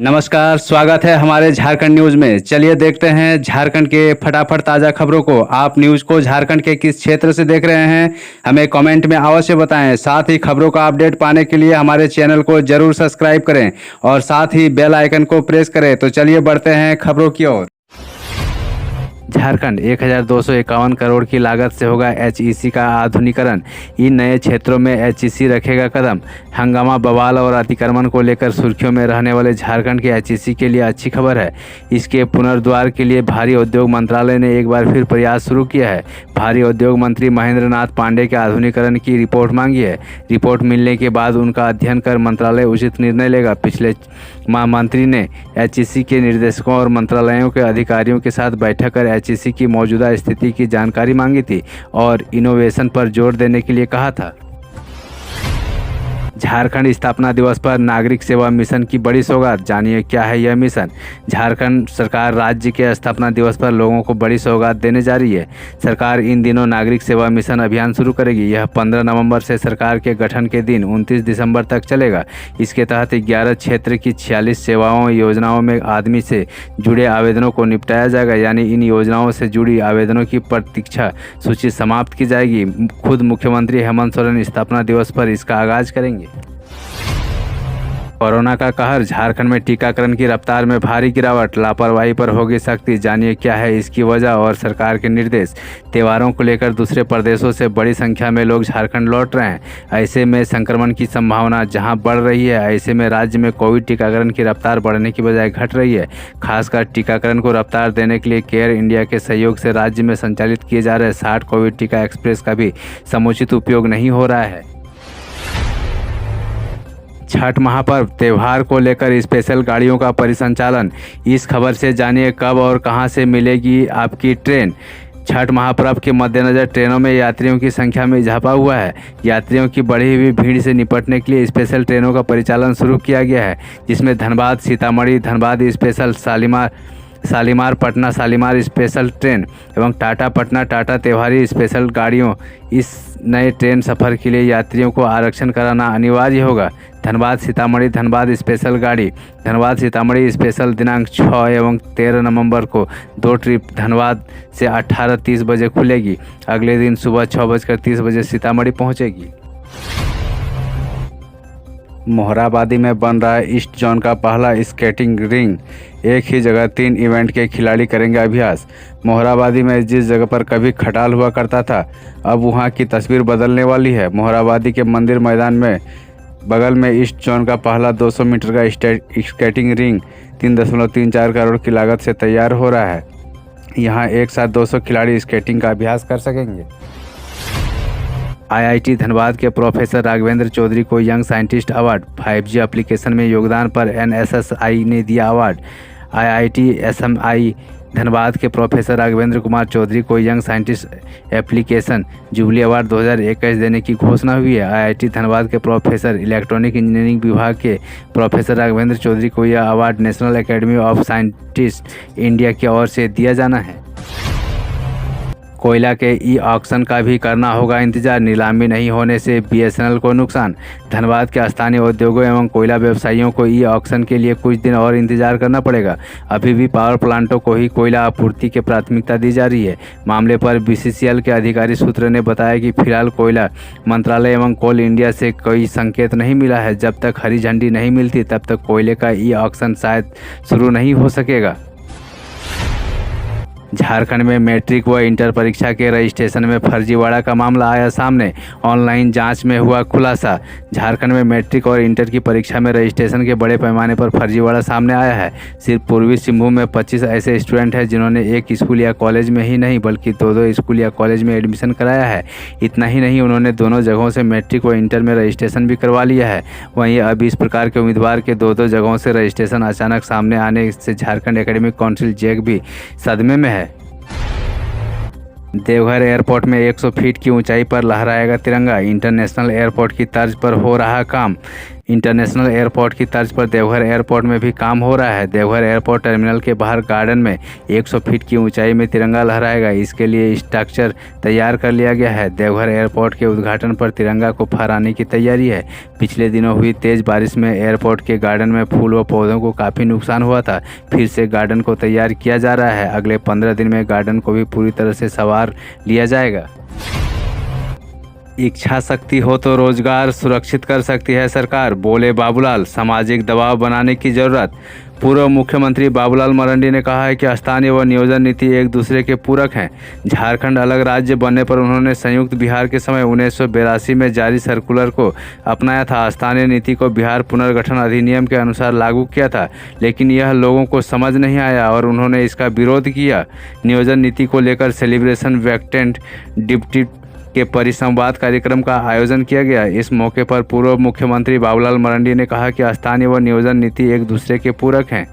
नमस्कार, स्वागत है हमारे झारखंड न्यूज में। चलिए देखते हैं झारखंड के फटाफट ताज़ा खबरों को। आप न्यूज को झारखंड के किस क्षेत्र से देख रहे हैं, हमें कमेंट में अवश्य बताएं। साथ ही खबरों का अपडेट पाने के लिए हमारे चैनल को जरूर सब्सक्राइब करें और साथ ही बेल आइकन को प्रेस करें। तो चलिए बढ़ते हैं खबरों की ओर। झारखंड 1251 करोड़ की लागत से होगा एचईसी का आधुनिकीकरण। इन नए क्षेत्रों में एचईसी रखेगा कदम। हंगामा, बवाल और अतिक्रमण को लेकर सुर्खियों में रहने वाले झारखंड के एचईसी के लिए अच्छी खबर है। इसके पुनर्द्वार के लिए भारी उद्योग मंत्रालय ने एक बार फिर प्रयास शुरू किया है। भारी उद्योग मंत्री महेंद्र नाथ पांडे के आधुनिकीकरण की रिपोर्ट मांगी है। रिपोर्ट मिलने के बाद उनका अध्ययन कर मंत्रालय उचित निर्णय लेगा। पिछले माह मंत्री ने एचईसी के निर्देशकों और मंत्रालयों के अधिकारियों के साथ बैठक कर एचईसी की मौजूदा स्थिति की जानकारी मांगी थी और इनोवेशन पर जोर देने के लिए कहा था। झारखंड स्थापना दिवस पर नागरिक सेवा मिशन की बड़ी सौगात, जानिए क्या है यह मिशन। झारखंड सरकार राज्य के स्थापना दिवस पर लोगों को बड़ी सौगात देने जा रही है। सरकार इन दिनों नागरिक सेवा मिशन अभियान शुरू करेगी। यह 15 नवंबर से सरकार के गठन के दिन 29 दिसंबर तक चलेगा। इसके तहत 11 क्षेत्र की 46 सेवाओं योजनाओं में आदमी से जुड़े आवेदनों को निपटाया जाएगा, यानी इन योजनाओं से जुड़ी आवेदनों की प्रतीक्षा सूची समाप्त की जाएगी। खुद मुख्यमंत्री हेमंत सोरेन स्थापना दिवस पर इसका आगाज करेंगे। कोरोना का कहर, झारखंड में टीकाकरण की रफ्तार में भारी गिरावट, लापरवाही पर होगी सख्ती, जानिए क्या है इसकी वजह और सरकार के निर्देश। त्योहारों को लेकर दूसरे प्रदेशों से बड़ी संख्या में लोग झारखंड लौट रहे हैं। ऐसे में संक्रमण की संभावना जहां बढ़ रही है, ऐसे में राज्य में कोविड टीकाकरण की रफ्तार बढ़ने की बजाय घट रही है। खासकर टीकाकरण को रफ्तार देने के लिए केयर इंडिया के सहयोग से राज्य में संचालित किए जा रहे 60 कोविड टीका एक्सप्रेस का भी समुचित उपयोग नहीं हो रहा है। छठ महापर्व त्योहार को लेकर स्पेशल गाड़ियों का परिसंचालन। इस खबर से जानिए कब और कहां से मिलेगी आपकी ट्रेन। छठ महापर्व के मद्देनजर ट्रेनों में यात्रियों की संख्या में इजाफा हुआ है। यात्रियों की बढ़ी हुई भीड़ से निपटने के लिए स्पेशल ट्रेनों का परिचालन शुरू किया गया है, जिसमें Dhanbad Sitamarhi, Dhanbad special, Shalimar Patna Shalimar special train एवं टाटा पटना टाटा त्योहारी स्पेशल गाड़ियों। इस नए ट्रेन सफ़र के लिए यात्रियों को आरक्षण कराना अनिवार्य होगा। धनबाद सीतामढ़ी धनबाद स्पेशल गाड़ी धनबाद सीतामढ़ी स्पेशल दिनांक 6 एवं 13 नवंबर को 2 ट्रिप धनबाद से 18:30 बजे खुलेगी। अगले दिन सुबह 6:30 सीतामढ़ी पहुंचेगी। मोहराबादी में बन रहा है ईस्ट जोन का पहला स्केटिंग रिंग। एक ही जगह 3 इवेंट के खिलाड़ी करेंगे अभ्यास। मोहराबादी में जिस जगह पर कभी खटाल हुआ करता था, अब वहां की तस्वीर बदलने वाली है। मोहराबादी के मंदिर मैदान में बगल में ईस्ट जोन का पहला 200 मीटर का स्केटिंग रिंग 3.34 करोड़ की लागत से तैयार हो रहा है। यहाँ एक साथ 200 खिलाड़ी स्केटिंग का अभ्यास कर सकेंगे। आईआईटी धनबाद के प्रोफेसर राघवेंद्र चौधरी को young scientist award. 5G application में योगदान पर एनएसएसआई ने दिया अवार्ड। आईआईटी एसएमआई धनबाद के प्रोफेसर राघवेंद्र कुमार चौधरी को young scientist application jubilee award 2021 देने की घोषणा हुई है। आईआईटी धनबाद के प्रोफेसर इलेक्ट्रॉनिक इंजीनियरिंग विभाग के प्रोफेसर राघवेंद्र चौधरी को यह award national academy of scientist India की ओर से दिया जाना है। कोयला के ई ऑक्शन का भी करना होगा इंतजार। नीलामी नहीं होने से बीएसएनएल को नुकसान। धनबाद के स्थानीय उद्योगों एवं कोयला व्यवसायियों को ई ऑक्शन के लिए कुछ दिन और इंतजार करना पड़ेगा। अभी भी पावर प्लांटों को ही कोयला आपूर्ति की प्राथमिकता दी जा रही है। मामले पर बीसीसीएल के अधिकारी सूत्र ने बताया कि फिलहाल कोयला मंत्रालय एवं कोल इंडिया से कोई संकेत नहीं मिला है। जब तक हरी झंडी नहीं मिलती तब तक कोयले का ई ऑक्शन शायद शुरू नहीं हो सकेगा। झारखंड में मैट्रिक व इंटर परीक्षा के रजिस्ट्रेशन में फर्जीवाड़ा का मामला आया सामने। ऑनलाइन जांच में हुआ खुलासा। झारखंड में मैट्रिक और इंटर की परीक्षा में रजिस्ट्रेशन के बड़े पैमाने पर फर्जीवाड़ा सामने आया है। सिर्फ पूर्वी सिंहभूम में 25 ऐसे स्टूडेंट हैं जिन्होंने एक स्कूल या कॉलेज में ही नहीं बल्कि 2 स्कूल या कॉलेज में एडमिशन कराया है। इतना ही नहीं, उन्होंने दोनों जगहों से मैट्रिक व इंटर में रजिस्ट्रेशन भी करवा लिया है। वहीं अब इस प्रकार के उम्मीदवार के 2 जगहों से रजिस्ट्रेशन अचानक सामने आने से झारखंड एकेडमिक काउंसिल जैक भी सदमे में है। देवघर एयरपोर्ट में 100 फीट की ऊंचाई पर लहराएगा तिरंगा। इंटरनेशनल एयरपोर्ट की तर्ज पर हो रहा काम। इंटरनेशनल एयरपोर्ट की तर्ज पर देवघर एयरपोर्ट में भी काम हो रहा है। देवघर एयरपोर्ट टर्मिनल के बाहर गार्डन में 100 फीट की ऊंचाई में तिरंगा लहराएगा। इसके लिए स्ट्रक्चर तैयार कर लिया गया है। देवघर एयरपोर्ट के उद्घाटन पर तिरंगा को फहराने की तैयारी है। पिछले दिनों हुई तेज बारिश में एयरपोर्ट के गार्डन में फूल व पौधों को काफ़ी नुकसान हुआ था। फिर से गार्डन को तैयार किया जा रहा है। अगले 15 दिन में गार्डन को भी पूरी तरह से संवार लिया जाएगा। इच्छा शक्ति हो तो रोजगार सुरक्षित कर सकती है सरकार, बोले बाबूलाल। सामाजिक दबाव बनाने की जरूरत। पूर्व मुख्यमंत्री बाबूलाल मरांडी ने कहा है कि स्थानीय व नियोजन नीति एक दूसरे के पूरक हैं। झारखंड अलग राज्य बनने पर उन्होंने संयुक्त बिहार के समय 1982 में जारी सर्कुलर को अपनाया था। स्थानीय नीति को बिहार पुनर्गठन अधिनियम के अनुसार लागू किया था, लेकिन यह लोगों को समझ नहीं आया और उन्होंने इसका विरोध किया। नियोजन नीति को लेकर सेलिब्रेशन वैकेंट डिप्टी के परिसंवाद कार्यक्रम का आयोजन किया गया। इस मौके पर पूर्व मुख्यमंत्री बाबूलाल मरांडी ने कहा कि स्थानीय व नियोजन नीति एक दूसरे के पूरक हैं।